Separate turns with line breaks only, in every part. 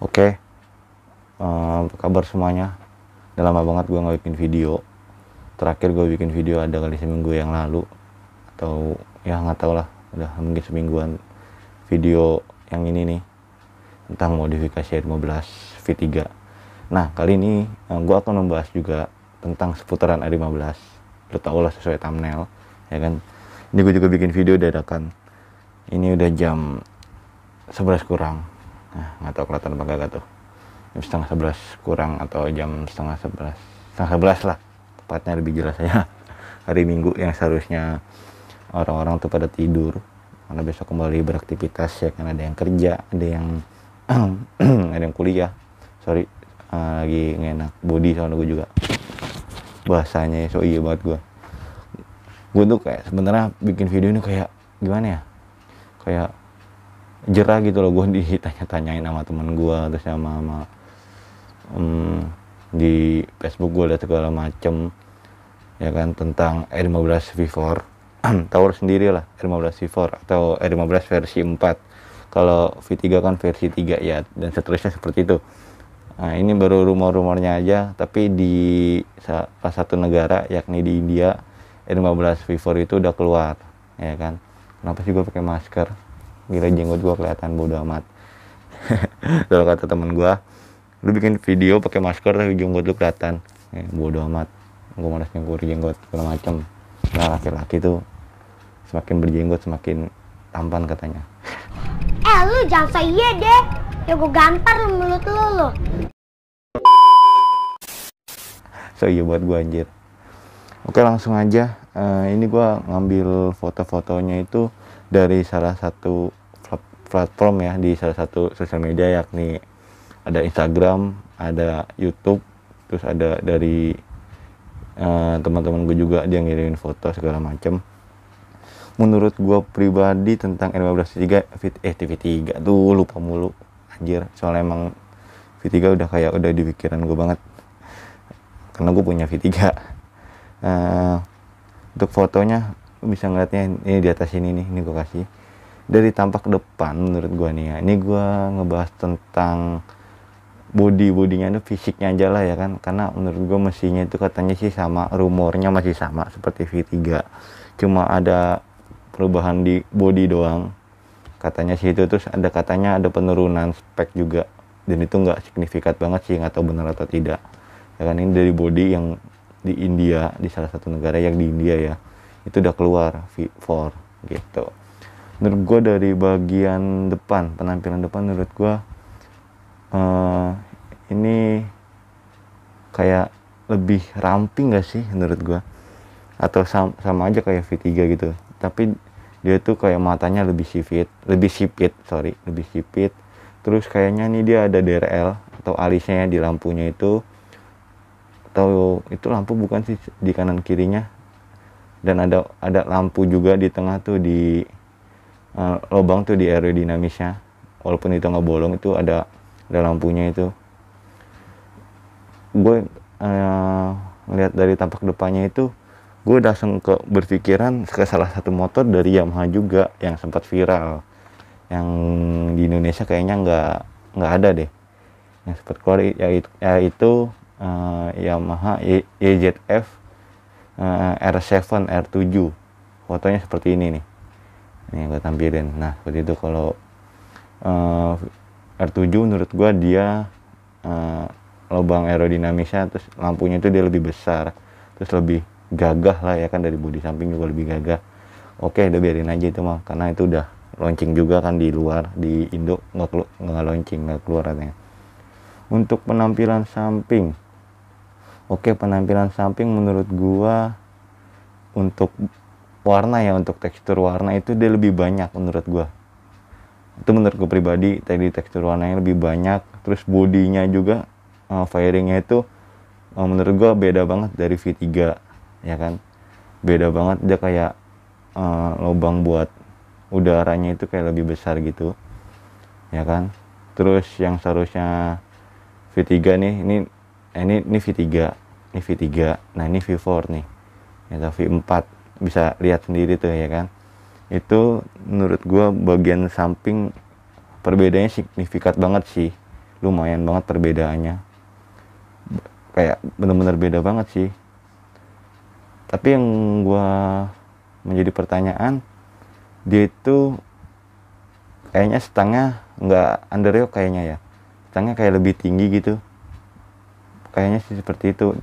Oke, apa kabar semuanya? Udah lama banget gue nggak bikin video. Terakhir gue bikin video ada kali seminggu yang lalu, atau ya nggak tau lah, udah mungkin semingguan. Video yang ini nih tentang modifikasi R15 V3. Nah, kali ini gue akan membahas juga tentang seputaran R15. Lo tau lah sesuai thumbnail, ya kan? Ini gue juga bikin video dadakan. Ini udah jam 11 kurang. Nah, nggak tahu kelihatan apa enggak tuh. Jam setengah 11 kurang atau jam setengah 11 lah, tepatnya lebih jelas ya. Hari Minggu yang seharusnya orang-orang tuh pada tidur karena besok kembali beraktivitas, ya kan. Ada yang kerja, ada yang ada yang kuliah. Lagi ngenak body soalnya gue juga bahasanya, so iya banget gue tuh kayak sebenarnya bikin video ini kayak gimana ya, kayak jerah gitu loh. Gue ditanya-tanyain sama teman gue, terus sama di Facebook gue liat segala macem, ya kan, tentang R15 V4. Tahu sendiri lah R15 V4 atau R15 versi 4. Kalau V3 kan versi 3 ya, dan seterusnya seperti itu. Nah, ini baru rumor-rumornya aja, tapi di salah satu negara yakni di India R15 V4 itu udah keluar, ya kan. Kenapa sih gue pakai masker? Gila, jenggot gue kelihatan bodo amat. Kalau kata temen gue, lu bikin video pakai masker tapi jenggot lu kelihatan, bodo amat. Gue malas nyengkur jenggot segala macem. Nah, laki-laki tuh semakin berjenggot semakin tampan katanya.
Lu jangan so iya deh, ya gue gampar mulut lu.
So iya buat gue anjir. Oke, langsung aja. Ini gue ngambil foto-fotonya itu dari salah satu platform ya, di salah satu sosial media, yakni ada Instagram, ada YouTube, terus ada dari teman-teman gue juga, dia ngirimin foto segala macem. Menurut gue pribadi tentang R15 V3 tuh lupa mulu anjir, soalnya emang V3 udah di pikiran gue banget karena gue punya V3. Untuk fotonya lu bisa ngeliatnya ini di atas ini gue kasih dari tampak depan. Menurut gue nih ya, ini gue ngebahas tentang bodinya itu, fisiknya aja lah ya kan, karena menurut gue mesinnya itu katanya sih sama, rumornya masih sama seperti V3, cuma ada perubahan di body doang katanya sih itu. Terus katanya ada penurunan spek juga, dan itu nggak signifikan banget sih, nggak tahu benar atau tidak ya kan. Ini dari body yang di India, di salah satu negara yang di India ya, itu udah keluar V4 gitu. Menurut gue dari bagian depan, penampilan depan, menurut gue ini kayak lebih ramping gak sih menurut gue, atau sama aja kayak V3 gitu, tapi dia tuh kayak matanya lebih sipit. Terus kayaknya nih dia ada DRL atau alisnya di lampunya itu, atau itu lampu bukan sih di kanan kirinya, dan ada lampu juga di tengah tuh, di lubang tuh di aerodinamisnya, walaupun itu nggak bolong, itu ada lampunya itu. Gue ngeliat dari tampak depannya itu, gue langsung berpikiran ke salah satu motor dari Yamaha juga yang sempat viral, yang di Indonesia kayaknya nggak ada deh, yang sempat keluar, yaitu Yamaha YZF R7 R7. Fotonya seperti ini nih, ini yang gue tampilin. Nah, seperti itu. Kalau R7 menurut gue dia lubang aerodinamisnya, terus lampunya itu dia lebih besar, terus lebih gagah lah ya kan, dari bodi samping juga lebih gagah. Oke, udah biarin aja itu mah, karena itu udah launching juga kan di luar, di Indo nggak launching, nggak keluar katanya. Untuk penampilan samping, penampilan samping menurut gua untuk warna ya, untuk tekstur warna itu dia lebih banyak menurut gua. Itu menurut gua pribadi, tadi tekstur warnanya lebih banyak. Terus bodinya juga, fairingnya itu menurut gua beda banget dari V3 ya kan, beda banget. Dia kayak lubang buat udaranya itu kayak lebih besar gitu ya kan. Terus yang seharusnya V3 nih, ini V3, nah ini V4 nih atau V4, bisa lihat sendiri tuh ya kan. Itu menurut gua bagian samping perbedaannya signifikan banget sih, lumayan banget perbedaannya, kayak bener-bener beda banget sih. Tapi yang gua menjadi pertanyaan, dia itu kayaknya stangnya nggak underyoke kayaknya ya, stangnya kayak lebih tinggi gitu kayaknya sih, seperti itu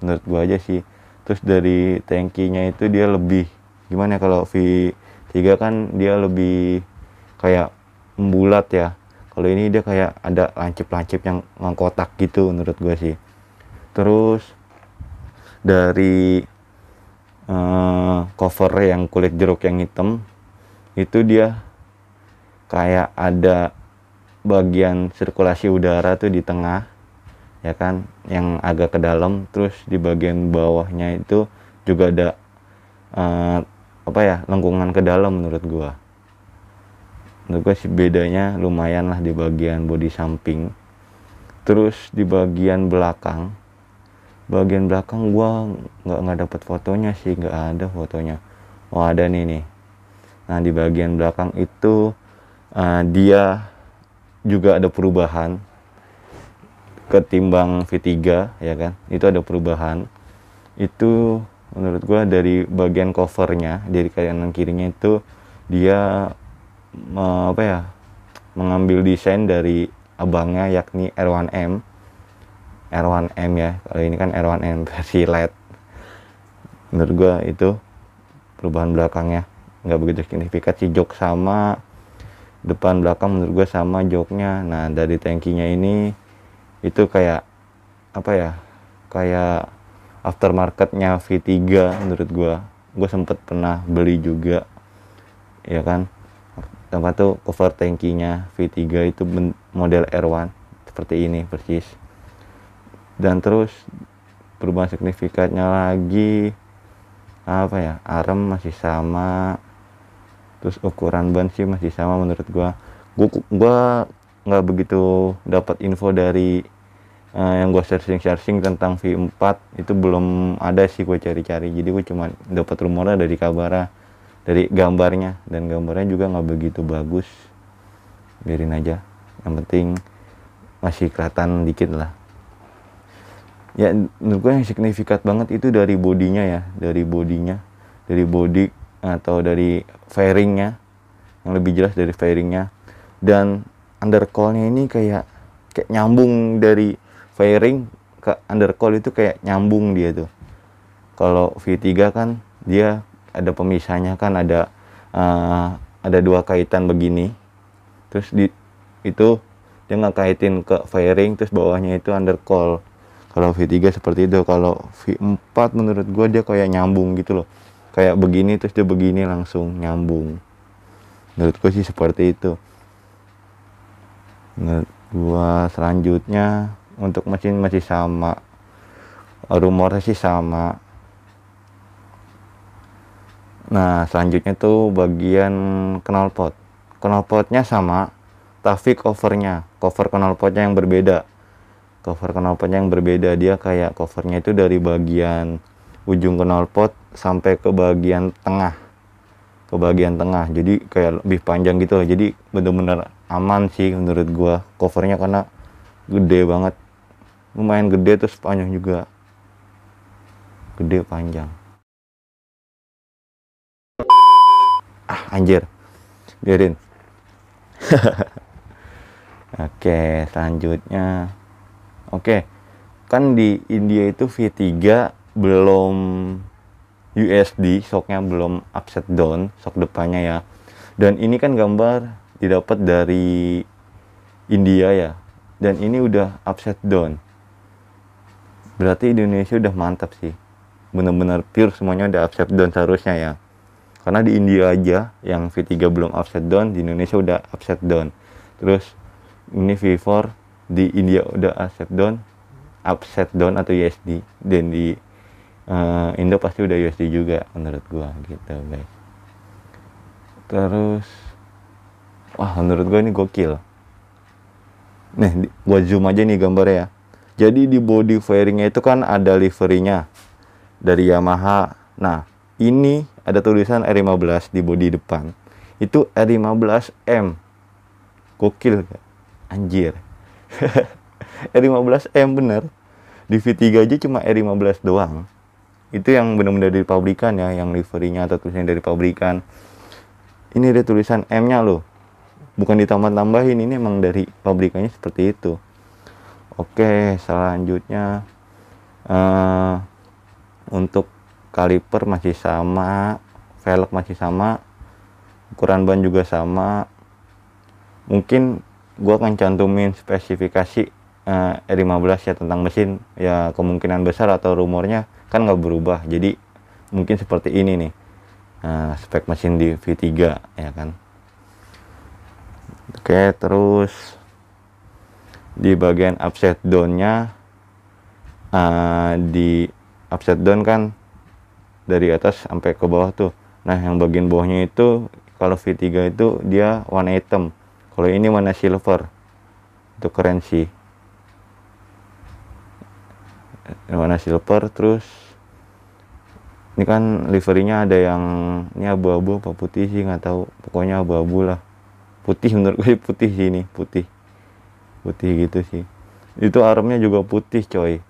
menurut gua aja sih. Terus dari tankinya itu dia lebih gimana ya, kalau V3 kan dia lebih kayak membulat ya, kalau ini dia kayak ada lancip-lancip yang ngkotak gitu menurut gua sih. Terus dari cover yang kulit jeruk yang hitam itu dia kayak ada bagian sirkulasi udara tuh di tengah ya kan, yang agak ke dalam. Terus di bagian bawahnya itu juga ada apa ya, lengkungan ke dalam menurut gua sih. Bedanya lumayan lah di bagian bodi samping. Terus di bagian belakang gua nggak dapat fotonya sih, nggak ada fotonya. Oh ada nih. Nah di bagian belakang itu dia juga ada perubahan ketimbang V3 ya kan, itu ada perubahan. Itu menurut gua dari bagian covernya, dari kanan kirinya itu dia apa ya, mengambil desain dari abangnya, yakni R1M ya. Kalau ini kan R1M versi LED. Menurut gua itu perubahan belakangnya nggak begitu signifikan sih. Jok sama, depan belakang menurut gua sama joknya. Nah dari tankinya ini itu kayak apa ya, kayak aftermarketnya V3 menurut gua sempet pernah beli juga ya kan. Apa tuh cover tankinya V3 itu model R1 seperti ini persis. Dan terus perubahan signifikannya lagi apa ya, arem masih sama, terus ukuran ban sih masih sama menurut gua nggak begitu dapat info dari yang gua searching tentang V4 itu, belum ada sih gua cari-cari. Jadi gua cuma dapat rumornya dari kabarnya, dari gambarnya, dan gambarnya juga nggak begitu bagus. Biarin aja, yang penting masih kelihatan dikit lah ya. Menurut gue yang signifikan banget itu dari bodinya ya, dari body atau dari fairingnya, yang lebih jelas dari fairingnya. Dan undercoilnya ini kayak nyambung dari fairing ke undercoil, itu kayak nyambung dia tuh. Kalau V3 kan dia ada pemisahnya kan, ada dua kaitan begini, terus itu dia nggak kaitin ke fairing, terus bawahnya itu undercoil. Kalau V3 seperti itu. Kalau V4 menurut gua dia kayak nyambung gitu loh, kayak begini terus dia begini langsung nyambung. Menurut gua sih seperti itu. Menurut gua selanjutnya untuk mesin masih sama, rumornya sih sama. Nah selanjutnya tuh bagian knalpotnya sama, tapi cover knalpotnya yang berbeda. Dia kayak covernya itu dari bagian ujung knalpot sampai ke bagian tengah, jadi kayak lebih panjang gitu loh. Jadi bener-bener aman sih menurut gua covernya, karena gede banget, lumayan gede, terus panjang juga, gede panjang. Anjir, biarin. Oke, selanjutnya. Oke, kan di India itu V3 belum USD, shocknya belum upside down, shock depannya ya. Dan ini kan gambar didapat dari India ya, dan ini udah upside down. Berarti Indonesia udah mantap sih, bener-bener pure semuanya udah upside down seharusnya ya. Karena di India aja yang V3 belum upside down, di Indonesia udah upside down. Terus ini V4 di India udah upside down atau USD, dan di Indo pasti udah USD juga menurut gua gitu guys. Terus menurut gua ini gokil. Nih gua zoom aja nih gambarnya ya. Jadi di body fairingnya itu kan ada liverinya dari Yamaha. Nah ini ada tulisan R15 di body depan, itu R15M. Gokil, anjir. R15M bener. Di V3 aja cuma R15 doang. Itu yang benar-benar dari pabrikan ya, yang liverinya atau tulisannya dari pabrikan. Ini ada tulisan M-nya loh. Bukan ditambah-tambahin, ini emang dari pabrikannya seperti itu. Oke, selanjutnya untuk kaliper masih sama, velg masih sama, ukuran ban juga sama. Mungkin gua akan cantumin spesifikasi R15 ya tentang mesin ya, kemungkinan besar atau rumornya kan nggak berubah, jadi mungkin seperti ini nih spek mesin di V3 ya kan. Oke, terus di bagian upside down-nya, di upside down kan dari atas sampai ke bawah tuh. Nah, yang bagian bawahnya itu kalau V3 itu dia warna hitam, kalau ini warna silver. Itu keren sih, warna silver. Terus ini kan liverinya ada yang ini abu-abu apa putih sih, nggak tahu, pokoknya abu-abu lah. Putih, menurut gue putih sih, ini putih gitu sih. Itu armnya juga putih coy,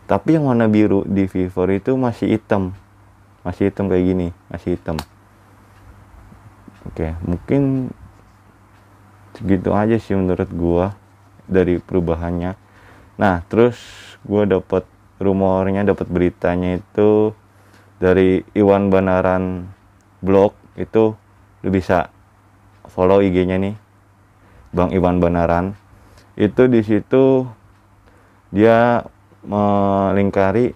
tapi yang warna biru di V4 itu masih hitam kayak gini, masih hitam. Oke, mungkin segitu aja sih menurut gua dari perubahannya. Nah, terus gua dapat rumornya, dapat beritanya itu dari Iwan Banaran Blog. Itu lu bisa follow IG-nya nih, Bang Iwan Banaran. Itu di situ dia melingkari,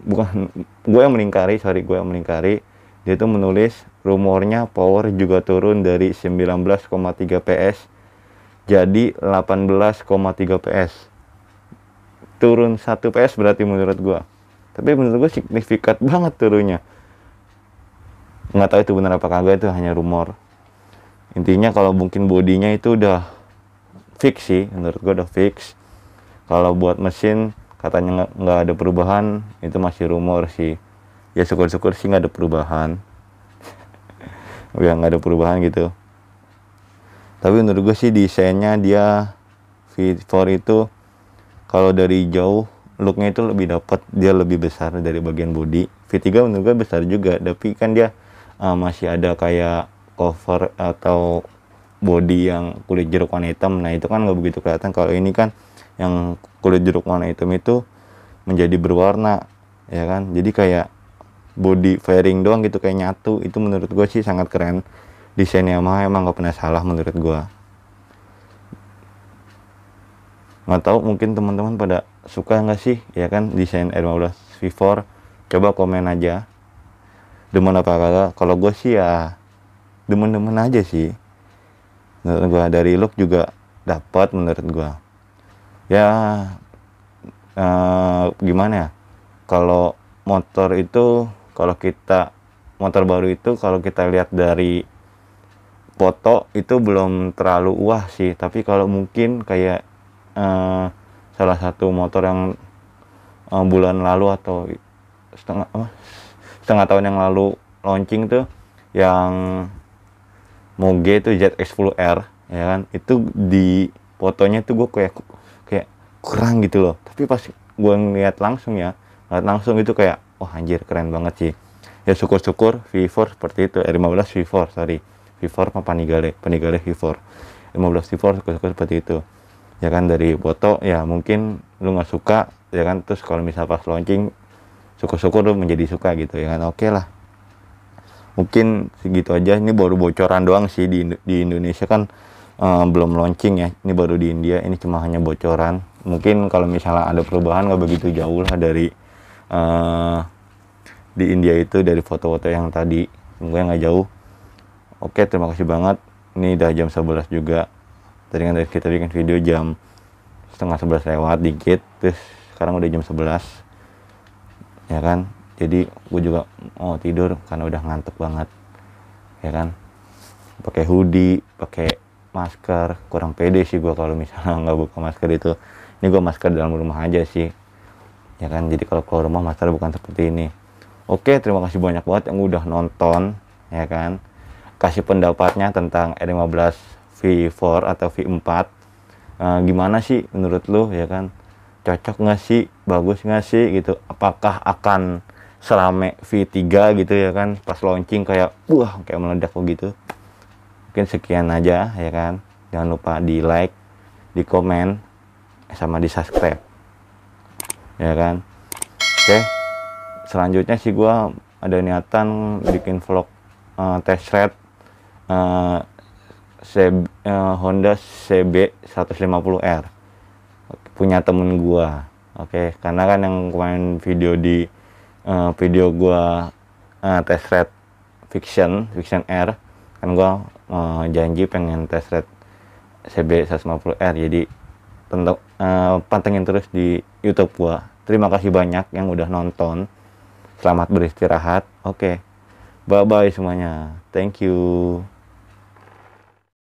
bukan gue yang melingkari, dia tuh menulis rumornya power juga turun dari 19,3 PS jadi 18,3 PS. Turun 1 PS berarti menurut gue. Tapi menurut gue signifikan banget turunnya. Nggak tahu itu benar apa kagak, itu hanya rumor. Intinya kalau mungkin bodinya itu udah fix sih, menurut gue udah fix. Kalau buat mesin katanya nggak ada perubahan, itu masih rumor sih. Ya syukur-syukur sih nggak ada perubahan. Ya nggak ada perubahan gitu. Tapi menurut gue sih desainnya dia V4 itu kalau dari jauh looknya itu lebih dapat, dia lebih besar dari bagian body. V3 menurut gue besar juga, tapi kan dia masih ada kayak cover atau body yang kulit jeruk warna hitam. Nah itu kan nggak begitu kelihatan. Kalau ini kan yang kulit jeruk warna hitam itu menjadi berwarna ya kan, jadi kayak body fairing doang gitu, kayak nyatu. Itu menurut gue sih sangat keren. Desain Yamaha emang gak pernah salah menurut gue. Nggak tahu mungkin teman-teman pada suka nggak sih ya kan desain R15 V4. Coba komen aja demen apa kagak. Kalau gue sih ya demen-demen aja sih menurut gue. Dari look juga dapat menurut gue ya. Gimana ya, kalau motor itu, kalau kita motor baru itu kalau kita lihat dari foto itu belum terlalu wah sih. Tapi kalau mungkin kayak salah satu motor yang bulan lalu atau setengah tahun yang lalu launching tuh, yang Moge itu ZX10R ya kan, itu di fotonya tuh gue kayak kurang gitu loh. Tapi pas gue ngeliat langsung itu kayak wah anjir keren banget sih. Ya syukur-syukur V4 seperti itu. R15 V4 sorry, V4 sama Panigale V4, 15 V4 syukur-syukur seperti itu ya kan. Dari foto ya mungkin lu nggak suka ya kan, terus kalau misal pas launching syukur-syukur lu menjadi suka gitu ya kan. Oke lah, mungkin segitu aja. Ini baru bocoran doang sih, di Indonesia kan belum launching ya, ini baru di India. Ini cuma hanya bocoran. Mungkin kalau misalnya ada perubahan nggak begitu jauh lah dari di India itu, dari foto-foto yang tadi, semoga nggak jauh. Oke, terima kasih banget. Ini udah jam 11 juga. Tadi kan kita bikin video jam 10:30 lewat dikit, terus sekarang udah jam 11 ya kan. Jadi gue juga mau tidur karena udah ngantuk banget ya kan. Pakai hoodie, pakai masker, kurang pede sih gue kalau misalnya nggak buka masker itu. Ini gue masker dalam rumah aja sih ya kan. Jadi kalau keluar rumah masker bukan seperti ini. Oke, terima kasih banyak banget yang udah nonton ya kan. Kasih pendapatnya tentang R15 V4 atau V4. Gimana sih menurut lu ya kan, cocok nggak sih, bagus nggak sih gitu, apakah akan serame V3 gitu ya kan, pas launching kayak wah kayak meledak begitu. Mungkin sekian aja ya kan, jangan lupa di like, di komen, sama di subscribe ya kan. Oke, selanjutnya sih gua ada niatan bikin vlog test ride Honda CB 150R punya temen gua. Oke, karena kan yang kemarin video di video gua test ride Vision R kan, gua janji pengen test ride CB 150R, jadi pantengin terus di YouTube gua. Terima kasih banyak yang udah nonton, selamat beristirahat. Oke, bye bye semuanya, thank you.